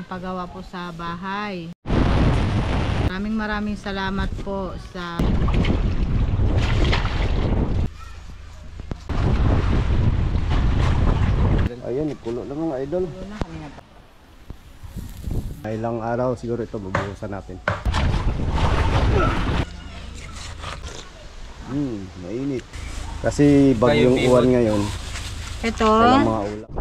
pinapagawa po sa bahay. Maraming salamat po sa Ayan, pulo na mga idol. Ilang araw siguro ito bubuhusan natin. Mainit. Kasi bagyong uwan ngayon. ito. Walang mga ulam.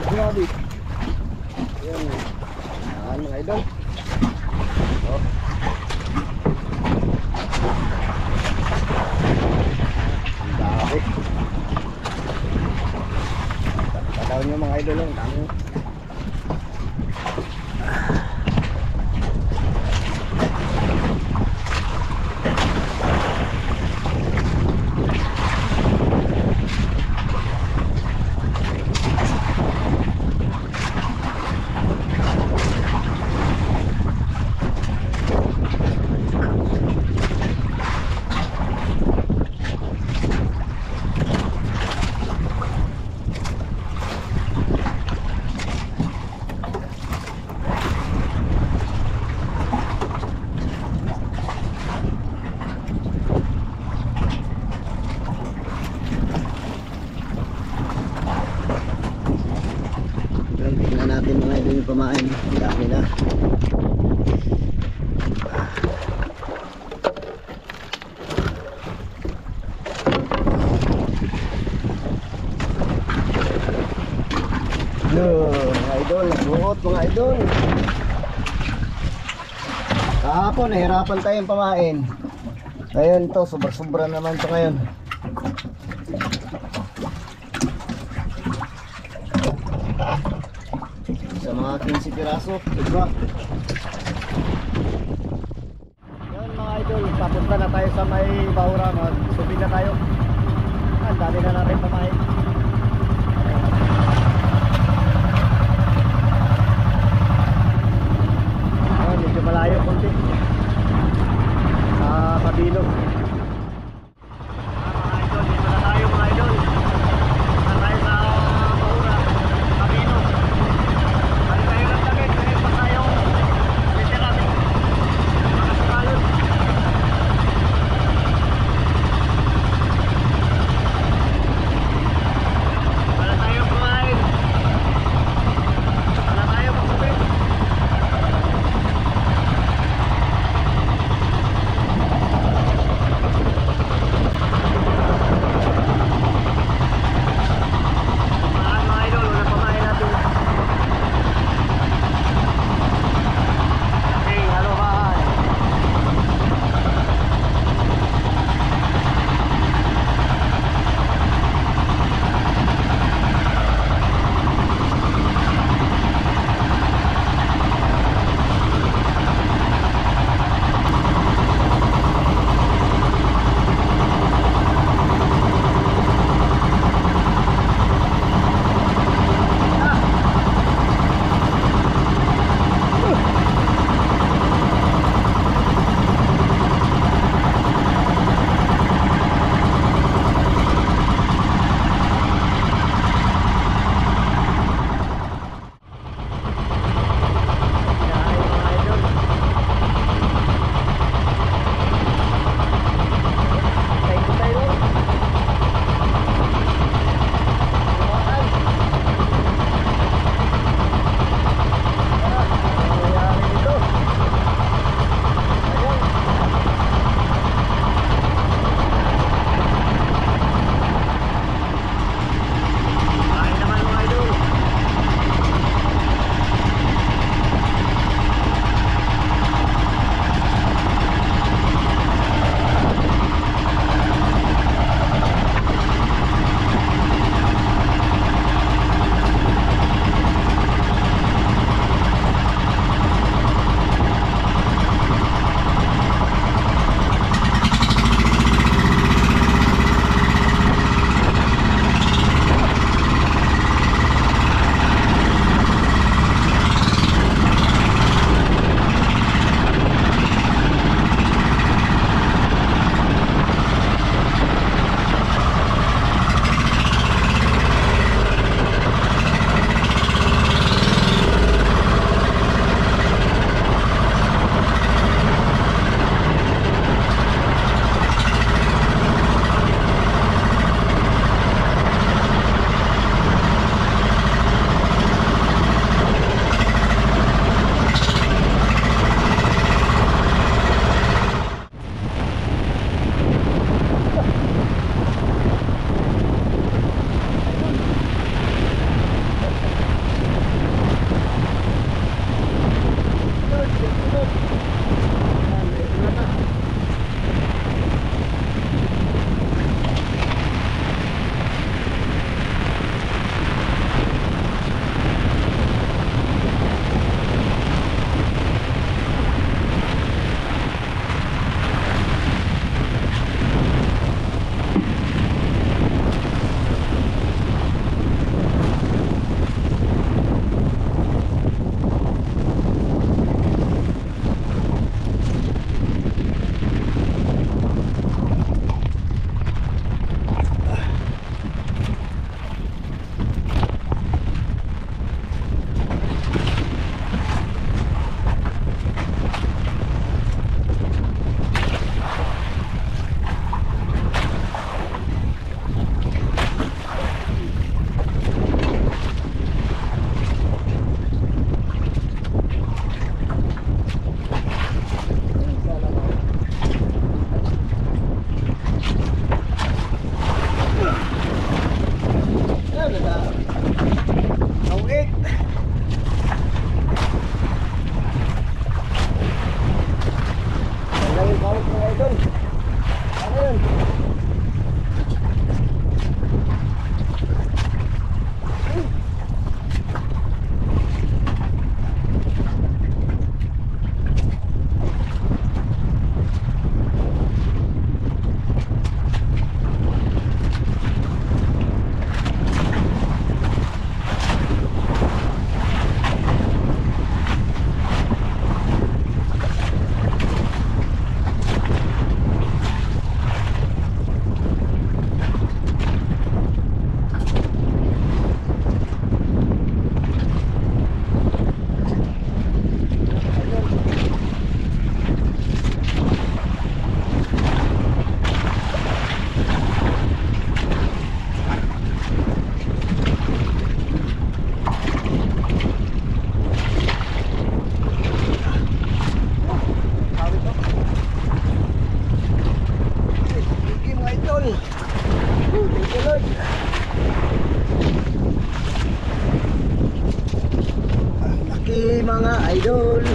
Grabe. Ayan. Ayan mga idol. Oh. Ang dami. Pataw nyo mga idol. Ang dami. Tingnan natin mga idol yung pamain. Dami na. Mga idol, nagbuot mga idol. Kahapon nahirapan tayong pamain. Ngayon to, sobra-sobra naman to ngayon. Sa mga 15 piraso, diba? Yan mga idol, papunta na tayo sa may Baura. Magsubin na tayo. Ang dami na natin pamain. Medyo malayo konti sa Kabilog. Mga idol, dito na tayo mga idol. Dito na tayo sa Baura, Kabilog. Balik tayo ng Dagat, balik pa tayong veteran. Mga sakalot. mga idol.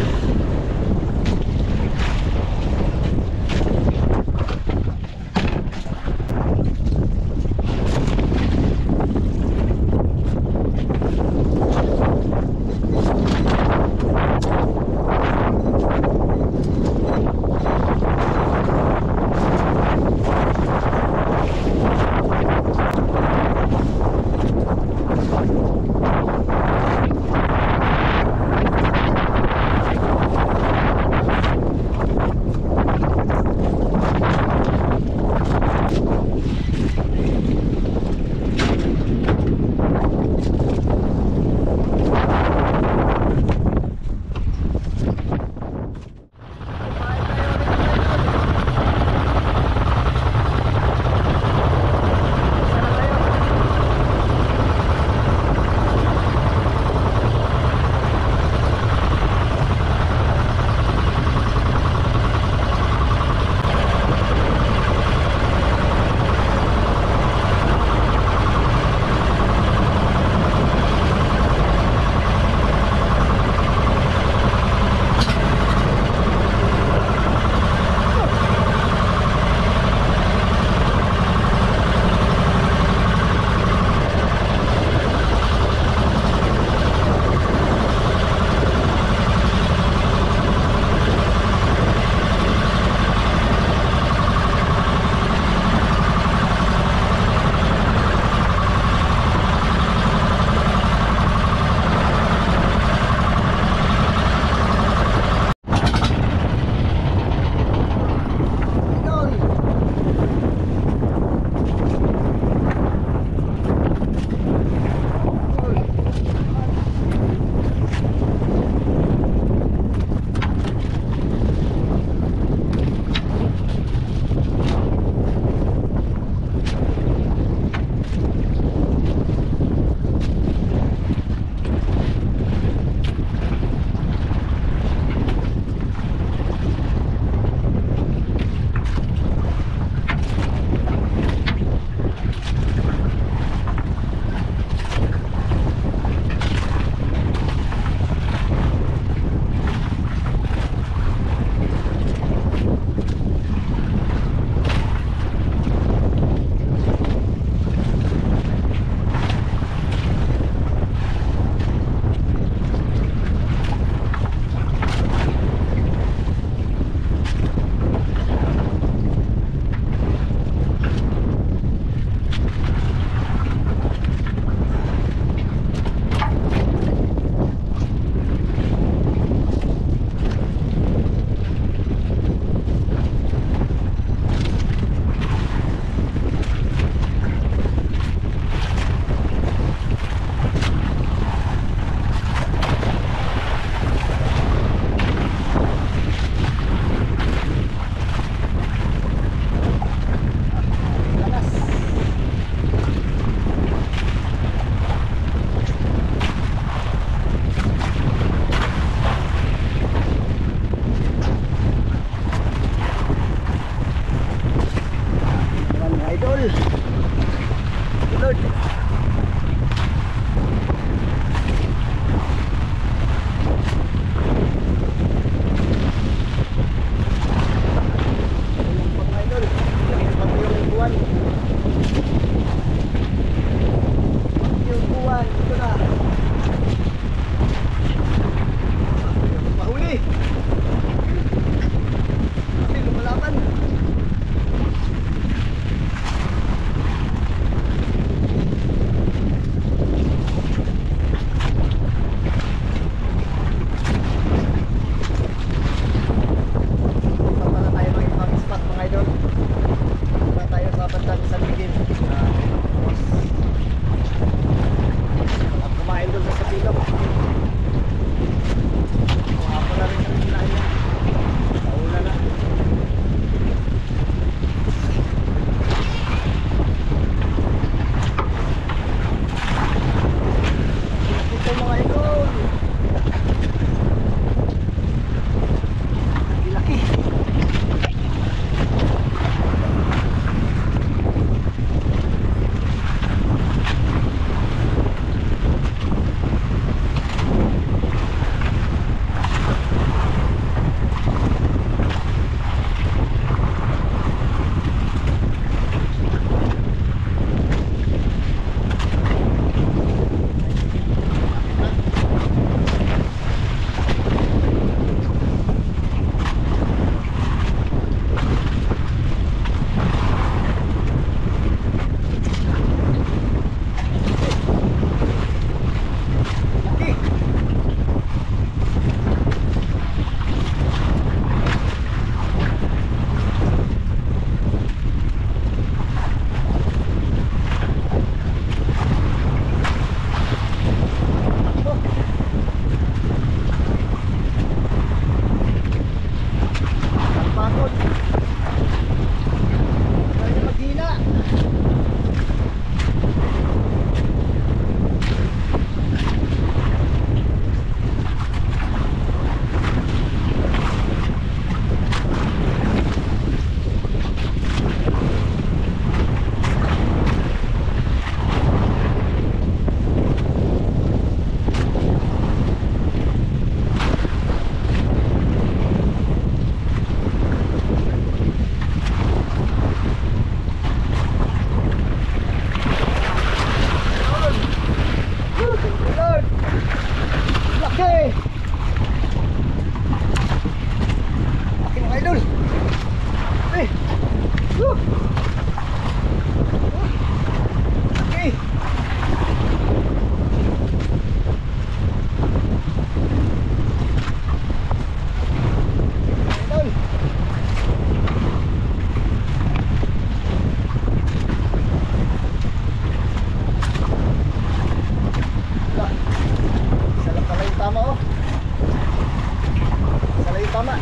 tama.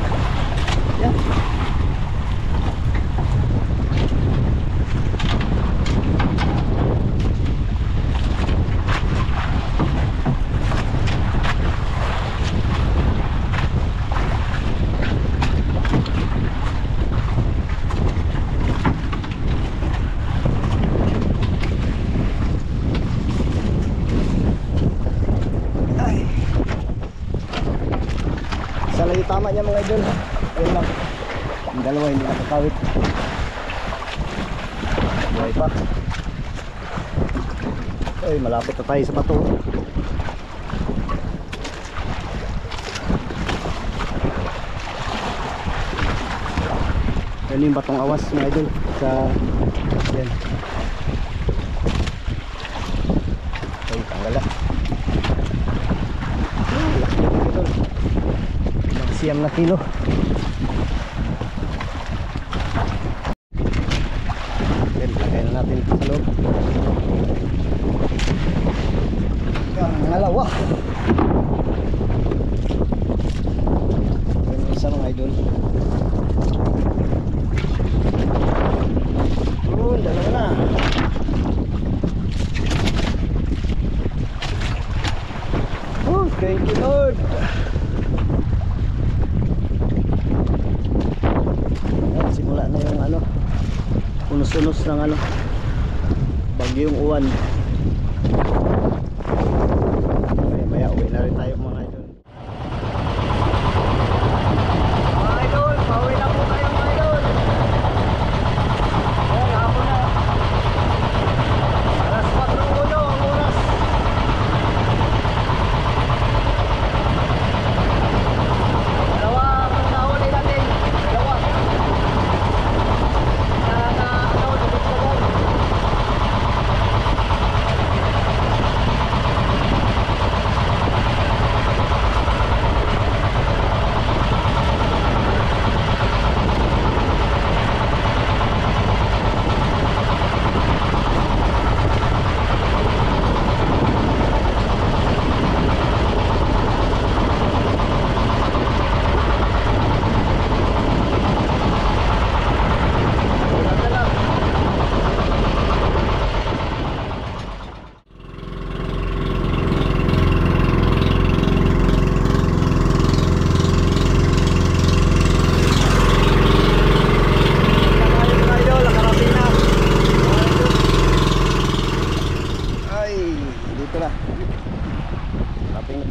Yan. Tama niya mga idol. Yan lang. Yung dalawa hindi nakakawit. Buhay pa. Ay, malapit na tayo sa bato. Yan yung batong awas mga idol. Sa yan. Ay, tanggala. Laki mga idol. Siyam na kilo. Then lagay na natin sa loob. Ang ngalawa. Yan isa mga idol. Dalawa na. Oh, thank you Lord. Simula na yung ano, unos-unos ng ano, bagyong uwan. Maya uwi na rin tayo mga idol. Mga idol, pauwi na po tayo mga idol. Ayan, hapon na. Alas 4 ang oras. Dalawa ang nahuli natin. Dalawa.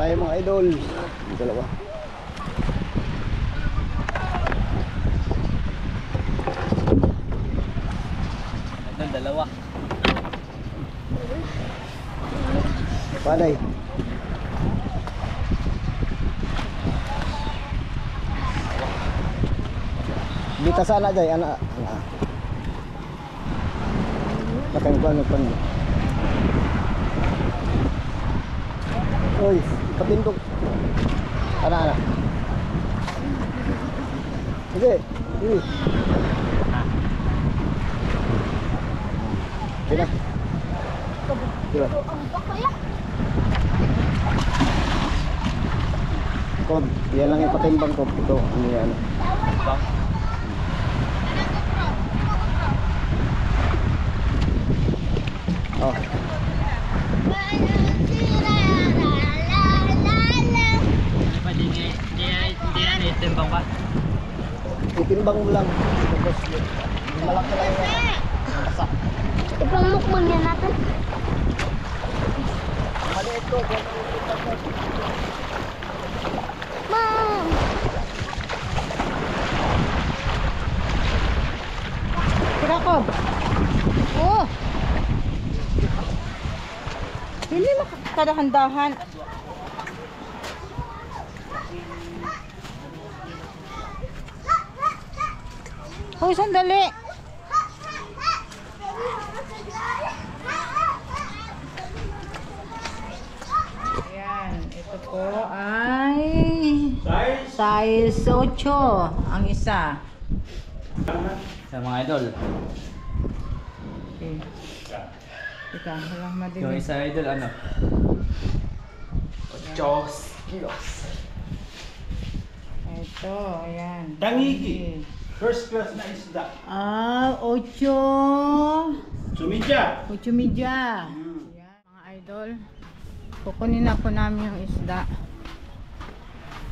Tayo mga idol. Yung dalawa. Idol, dalawa. Paday. Dito sana jay anak. Makan kuan. Oy, patindog. Ana. Sige. Sila. Sila. Kod, yan lang yung patimbang ko. Ito, ano yan. Bang. Oh. Hindi timbang ba? Itimbang mo lang. Tapos, malaki lang yung kasak. Ipamukbang yan natin. Maliit ko. Mom! Tira ko. Oh. Hindi makakadahan-dahan. Hoy, sandali. Ayan, ito po ay size 8 ang isa. Sa mga idol. Okay. Teka, walang Yung madilim. isa idol ano? 8 kilos. Ito. Ito, ayan. Tangigi. First class na isda. Ah, 8. Sumidya. 8:30. Ayan, mga idol. Kukunin na po namin yung isda.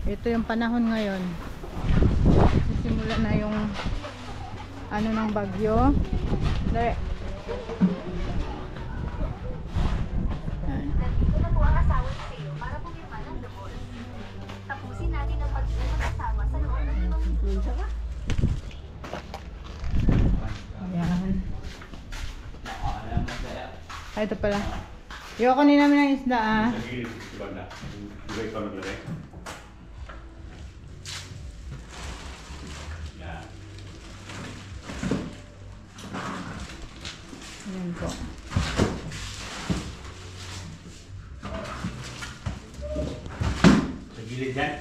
Ito yung panahon ngayon. Sisimula na yung ano ng bagyo. Dali. Nandito na po ang asawa ni Teo para pumirma ng divorce. Tapusin natin ang pagiging mag-asawa sa loob ng 5 minuto. Ayan. Ay, ito pala. Kukunin namin ng isda ah. Ayan po. Sa gilid yan.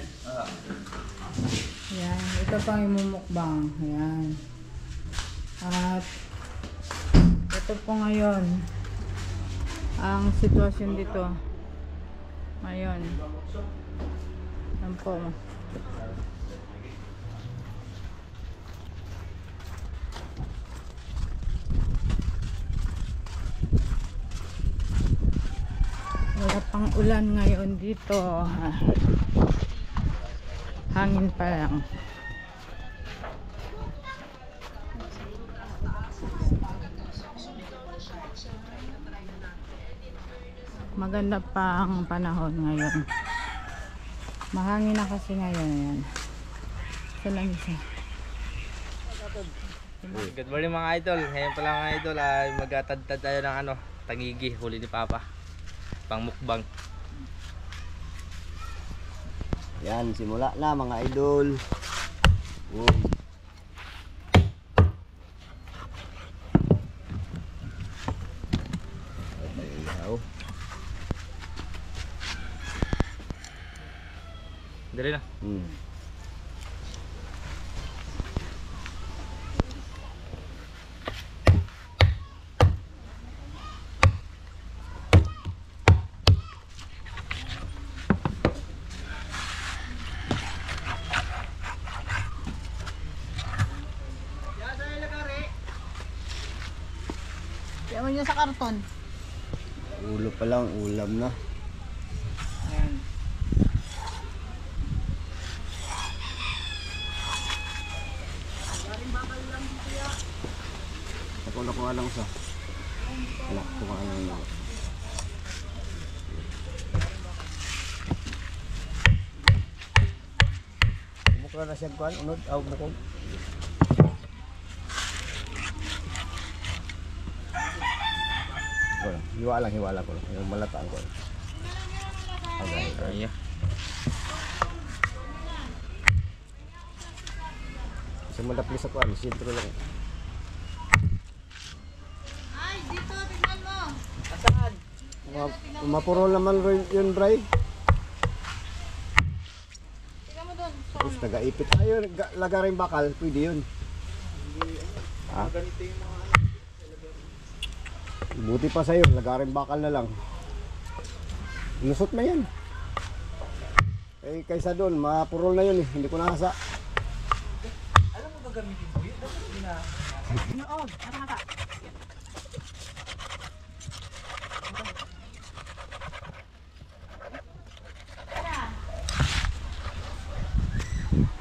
Ayan. Ito pang imumukbang. Ayan. At ito po ngayon ang sitwasyon dito. Ngayon. Ayan po. Wala pang ulan ngayon dito. Hangin pa lang. Maganda pa ang panahon ngayon. Mahangin na kasi ngayon. Ayan. Ito lang isa. Good morning mga idol. Ngayon pala mga idol ay magtatad tayo ng ano, tangigi, huli ni Papa. Pang mukbang. Yan, simula na mga idol. Dali na. Ewan nyo sa karton. Ulo pa lang, ulam na. Ayan. Ako nakuha lang sa. Wala, kuha lang na. Bukla na siya kuhan, unod, bukog. Hiwala ko lang. Yung malataan ko. Okay. Iya. Kasi madapli sa kuhan, sintro lang. Ay, dito, tignan mo. Asaan? Mapuro naman yun, Bray. Tignan mo doon. Tapos nag-aipit. Ayun, lagaring bakal, pwede yun. Ganito yung mga Buti pa sa'yo, lagaring bakal na lang. Lusot na yan. Eh, kaysa doon, mapurol na yun eh. Hindi ko nakasa. alam mo ba gamitin ko yun? Dapat na. Noon, kata-kata.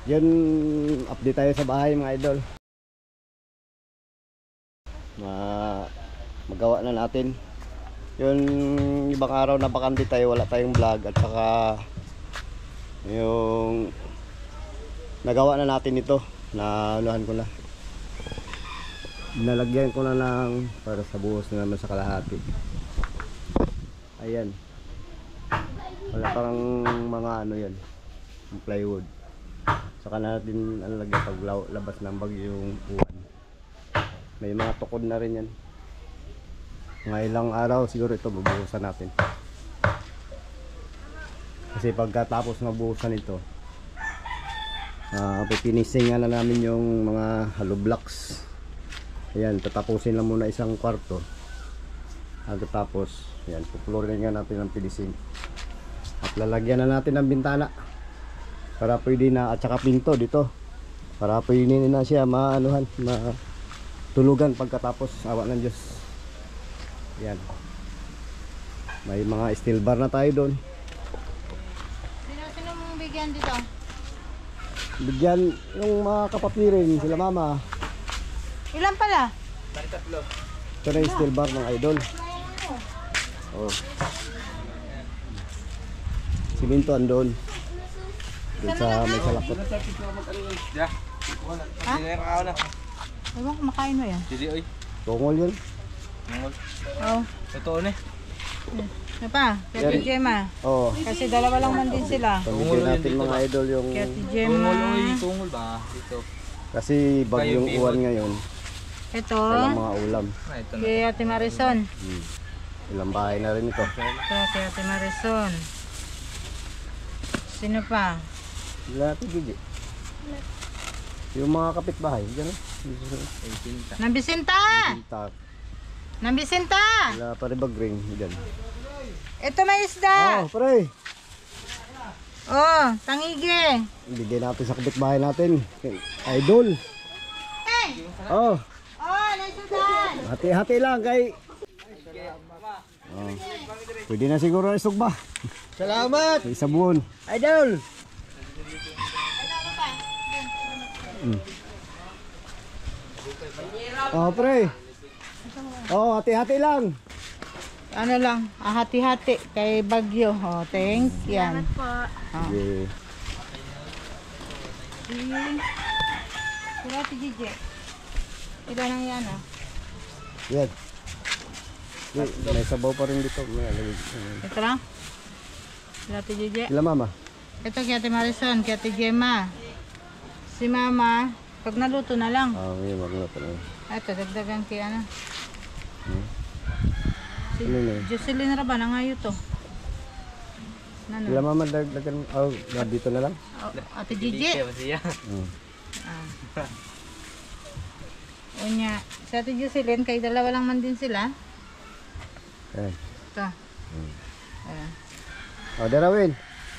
Yan, update tayo sa bahay mga idol. Magawa na natin. Yung ibang araw na bakante tayo, wala tayong vlog. At saka yung nagawa na natin ito. Naluhan ko na. Nalagyan ko na ng para sa buhos na naman sa kalahati. Ayan. Wala parang mga ano yan, yung plywood. Saka natin lagyan pag labas ng bagyong uwan. May mga tukod na rin yan. Mga ilang araw siguro ito bubuhusan natin. Kasi pagkatapos mabuhusan ito, pipinisingan na namin yung mga hollow blocks. Ayan, tatapusin lang muna isang kwarto. Pagkatapos, ayan, puplorin nga natin ang finishing. At lalagyan na natin ng bintana. Para pwede na, at saka pinto dito. Para pwede na siya maanuhan, matulugan pagkatapos, awa ng Diyos. Yan. May mga steel bar na tayo doon. Sino mong bigyan dito? Bigyan yung mga kapapirin, sila mama. Ilan pala? Tatlo. Ito na yung steel bar ng idol. Oh. Siminto andun. Doon sa may salakot. Yeah. Ha? Hindi na kakao na. Ewan ko, makain mo yan. Dili oy. Tungol yun. Mangol. Oo. Totoo na. Ano pa? Kaya Yan. Gemma. Oo. Kasi dalawa lang man din sila. Pamigyan natin mga idol yung... Kaya Tungol Gemma. oy. Tungol ba? Dito. Kasi bagyong Kayo, uwan ngayon. Ito. Walang mga ulam. Ah, ito na. Kay Ate Marison. Ilang bahay na rin ito. Ito, kay Ate Marison. Sino pa? Lahat Gigi. Yung mga kapitbahay. Diyan. Nambisinta! Nambisinta! Wala pa rin bagring. Diyan. Ito may isda! Oh, pare. Oh, tangigi! Bigyan natin sa kapitbahay natin. Idol. Oh. Oh, naisudan! Hati-hati lang kay... Oh. Pwede na siguro isog ba? Salamat. Sa isa buon. Idol. Oh, pre. Oh, hati-hati lang. Ano lang, hati-hati kay Bagyo. Oh, thanks. Yan. Okay. Sila Ate Gigi. Ilan ang yan ah? Yan. May sabaw pa rin dito. May alagay. Ito lang. Sila Ate Gigi. Sila mama. Ito kay Ate Marison, kay Ate Gemma. Si Mama, pag naluto na lang. Ah, may magluto na. Ito, dagdagan kay ano. Si Ano na yun? Jocelyn Raban, ang ayo to. Sila mama dagdagan. Oh, dito na lang. Oh, Ate Gigi. Siya. Unya, sa Ate Jocelyn, kay dalawa lang man din sila. Ayan. Ito. Ayan. Oh, darawin.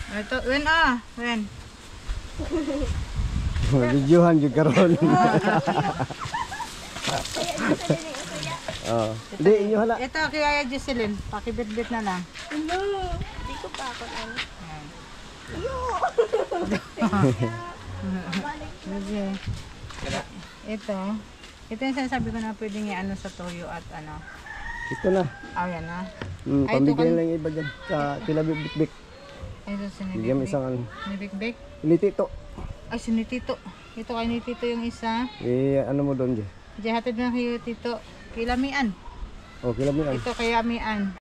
Ito, wen ah, wen. Videohan yung karon. Oh. Hindi, inyo hala. Ito kay Aya Jocelyn, pakibit-bit na lang. Hindi ko pa ako ano. Sige. Ito yung sinasabi ko na pwedeng i-ano sa toyo at ano. Ito na. Yan na. Ay, Pambigyan ito lang yung iba dyan. Sa tila bik-bik. Ito si Bigyan mo Nibik. isang ano. Nibik-bik. Litito. Ay, si Nitito. Ito kay Nitito yung isa. Ano mo doon dyan? Diyan hatid na kay Tito. Kay Lamian. Oh, kila mo yan. Ito kay Amian.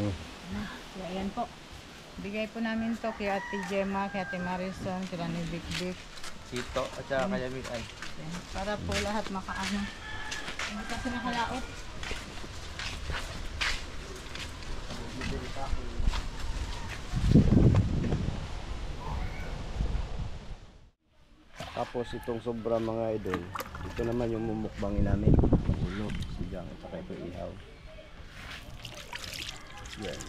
Oh. So, ayan po. Bigay po namin to kay Ate Gemma, kay Ate Marison, kila ni Big Big. Sito at saka kayamian. Ayan. Para po lahat makaano. Hindi kasi nakalaot. Tapos itong sobra mga idol. Ito naman yung mumukbangin namin. Ulo, sigang, at saka ito ihaw. Yan.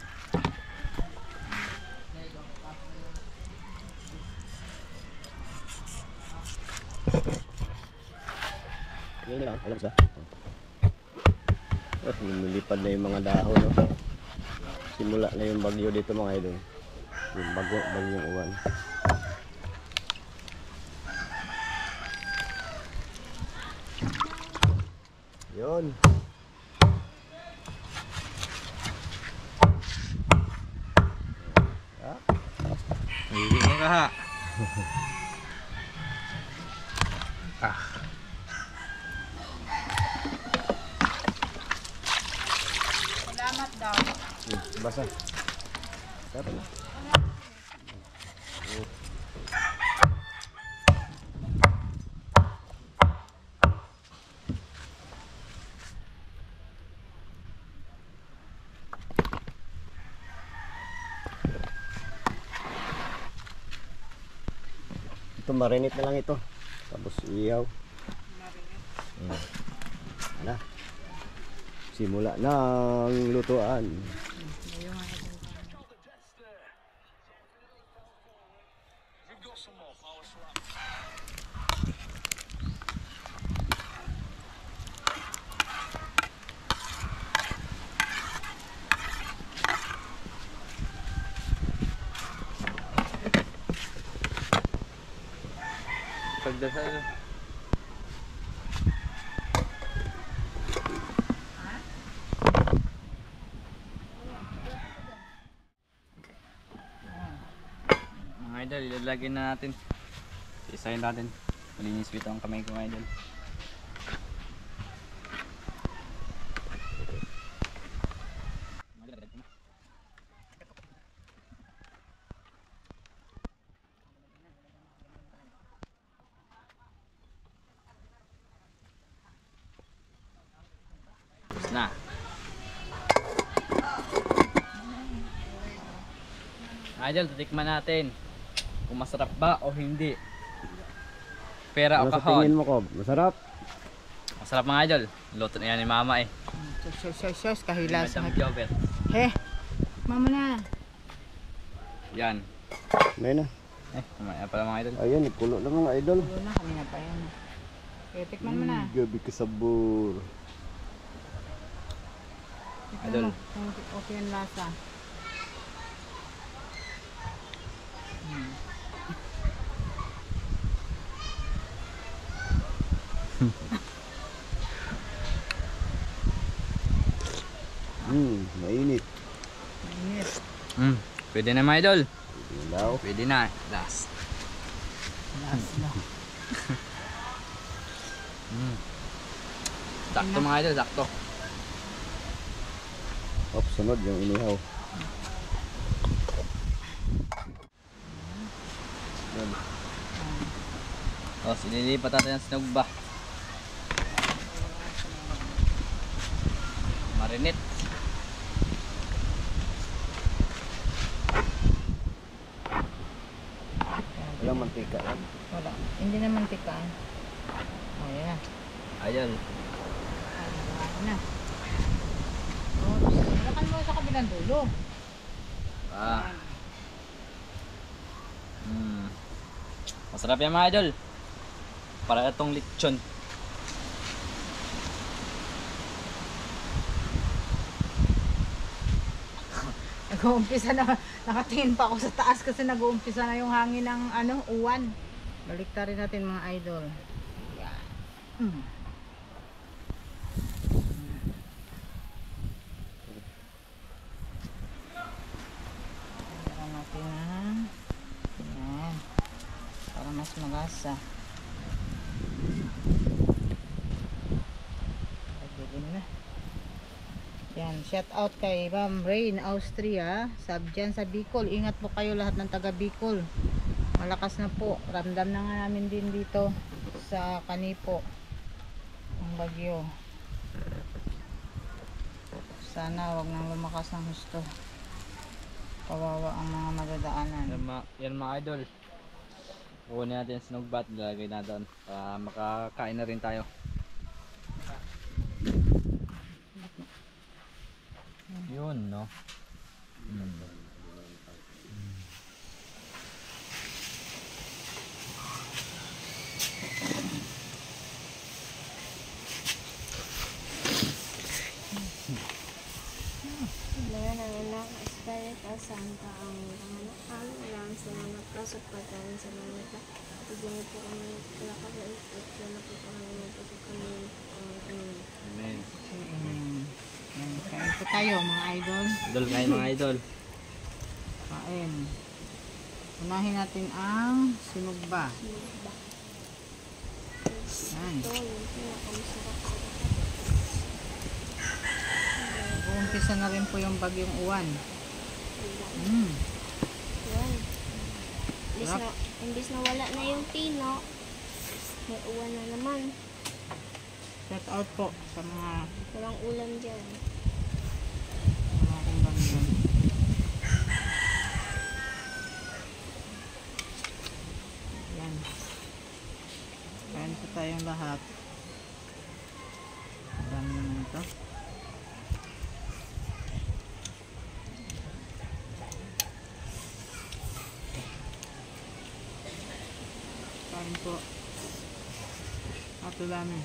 Yan lang, alam sa. Lumilipad na yung mga dahon, no? Simula na yung bagyo dito mga idol. Yung bagyong uwan. Yun. Hindi mo ka ha. Salamat daw. Basa. Sarap na. Ito marinate na lang ito. Tapos iyaw. Ano? Simula ng lutuan. Pagdasal. Mga idol, ilalagay na natin. Isayin natin. Malinis bito ang kamay ko mga idol. Tapos na. Idol, titikman natin kung masarap ba o hindi. Pera o Ano sa kahon. tingin mo, Kob? Masarap? Masarap mga idol. Luto na yan ni mama eh. Sus, kahilas. Madam Jobet. He, mama na. Yan. May na. Kumain pala mga idol. Ayan, nagkulo na mga idol. Tulo na, kanina pa yan. Okay, tikman mo na. Gabi kasabor. Tikman Idol. mo kung okay ang lasa. Mainit. Mainit. Pwede na mga idol. Ilaw. Pwede na. Last. Last na. Sakto mga idol, sakto. Op, sunod yung inihaw. Yan. Tapos ililipat natin ang sinugba. Marinate. Walang mantika yan. Wala. Hindi naman tikaan. O, yan na. Ayun. Ayan na. Oops. Lakan mo sa kabilang dulo. Ah. Masarap yan mga idol. Para itong lechon. Nag-uumpisa na, nakatingin pa ako sa taas kasi nag-uumpisa na yung hangin ng uwan. Baliktarin natin mga idol. Yan. Baliktarin natin yan. Para mas magasa. Pagdilim na. Yan, shout out kay Ma'am Rain, Austria. Dyan sa Bicol, ingat po kayo lahat ng taga Bicol. Malakas na po. Ramdam na nga namin din dito sa Kanipo ang bagyo. Sana wag nang lumakas ng husto. Kawawa ang mga madadaanan. Yan mga idol. Kukunin natin yung sinugbat, lalagay na doon para makakain na rin tayo. Yun, no? Mga nanganak, Espiritu Santo, ang nanganak, ilang salamat ka sa pagkain sa mga ito. Bigyan po kami nakakait at sana po kami magpasok kami. Amen. Yan, kain po tayo mga idol. Idol kain mga idol. Kain. Unahin natin ang sinugba. Yan. Ito, yung pinakamasarap sa Umpisa na rin po yung bagyong uwan. Yan. Imbis na wala na yung tino, may uwan na naman. Shout out po sa mga Walang ulam dyan. ating bagyo. Yan. Kain po tayong lahat. Alam naman ito. Kain po. Ato lami.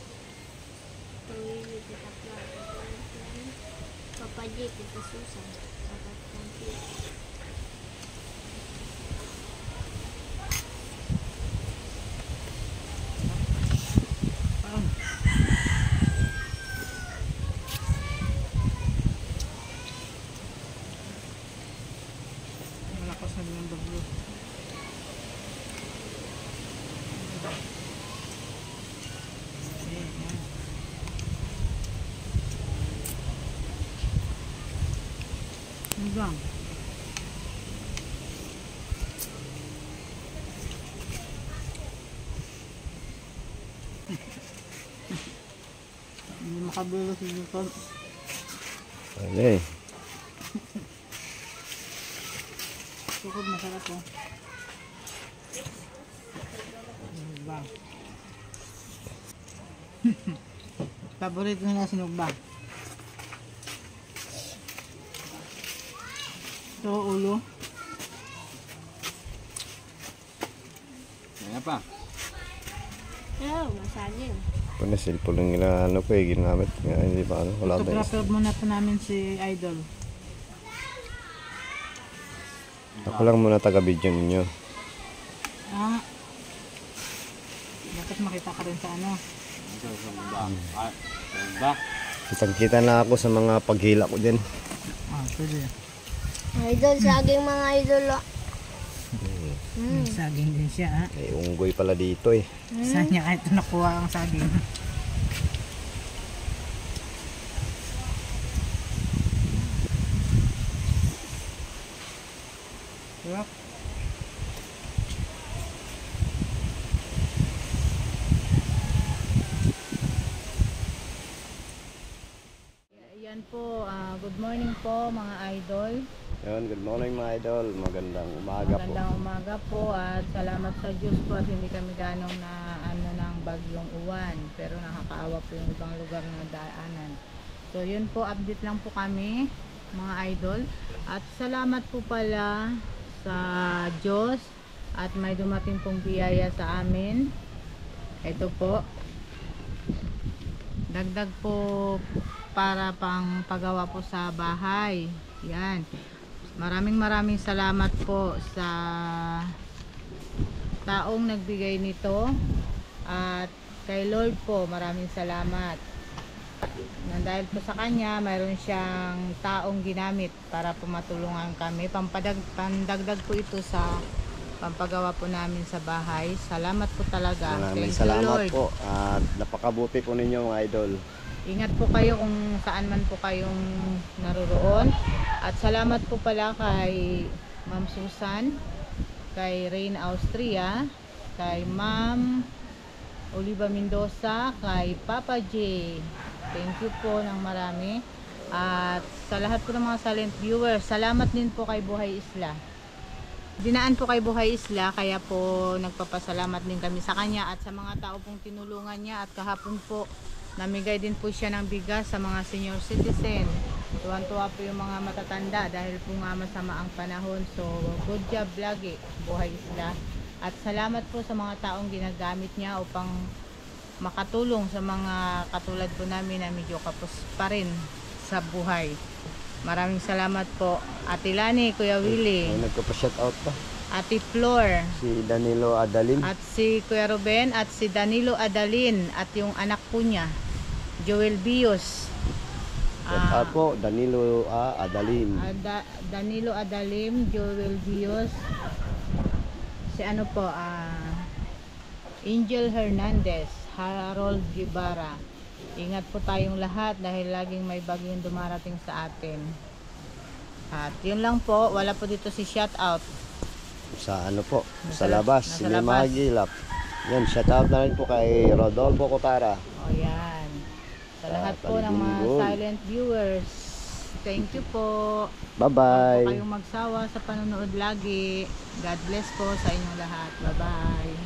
Pamili kita plato. Papa J, kita Susan. Sapat kanti. Malakas na yung bagyo. Ayan. Hanggang. Hindi makabilo si Newton. Okay. Sukod masarap po. Sinugbang. Paborito nila sinugbang. Ito ulo. Kaya pa. Oh, masagin. Pwede cellphone lang nila ano ko ginamit. Nga, hindi ba ano? Wala ba Photographer muna po namin si Idol. Ako lang muna taga-video ninyo. Ah. Dapat makita ka rin sa ano. Kitang-kita na ako sa mga paghila ko din. Ah, pwede. Idol, saging mga idol. Saging din siya, ha? May unggoy pala dito eh. Saan niya kahit nakuha ang saging? Sarap. Yan po, good morning po mga idol. Yun, good morning mga idol. Magandang umaga po. Magandang umaga po at salamat sa Diyos po at hindi kami ganong na ano ng bagyong uwan, pero nakakaawa po yung ibang lugar na daanan. So yun po, update lang po kami mga idol at salamat po pala sa Diyos at may dumating pong biyaya sa amin. Ito po, dagdag po para pang pagawa po sa bahay. Yan. Maraming salamat po sa taong nagbigay nito at kay Lord po maraming salamat. Dahil po sa kanya mayroon siyang taong ginamit para po matulungan kami. Pandagdag po ito sa pampagawa po namin sa bahay. Salamat po talaga. Maraming Thank you, salamat Lord. po. At napakabuti po ninyo mga idol. Ingat po kayo kung saan man po kayong naroroon. At salamat po pala kay Ma'am Susan, kay Rain Austria, kay Ma'am Oliva Mendoza, kay Papa J. Thank you po ng marami. At sa lahat po ng mga silent viewers, salamat din po kay Buhay Isla. Dinaan po kay Buhay Isla, kaya po nagpapasalamat din kami sa kanya at sa mga tao pong tinulungan niya. At kahapon po, namigay din po siya ng bigas sa mga senior citizen. Tuwan-tuwa po yung mga matatanda dahil po nga masama ang panahon. So, good job lagi, Buhay Isla. At salamat po sa mga taong ginagamit niya upang makatulong sa mga katulad po namin na medyo kapos pa rin sa buhay. Maraming salamat po. Ate Lani, Kuya Willie, May nagpa-shoutout pa. Ate Flor, Si Danilo Adalin. at si Kuya Ruben, at si Danilo Adalin, at yung anak po niya, Joel Bios. Shoutout po, Danilo Adalin. Danilo Adalim, Joel Bios, si ano po, Angel Hernandez, Harold Guevara. Ingat po tayong lahat dahil laging may bagyong dumarating sa atin. At yun lang po, wala po dito si shoutout. Sa ano po, Nasa- sa labas, nasa hindi labas. magilap. Yan, shoutout na rin po kay Rodolfo Cotara. O yan. Sa lahat po ng mga Paligid-ligid. silent viewers, thank you po. Huwag po Bye-bye. kayong magsawa sa panonood lagi. God bless po sa inyong lahat. Bye-bye.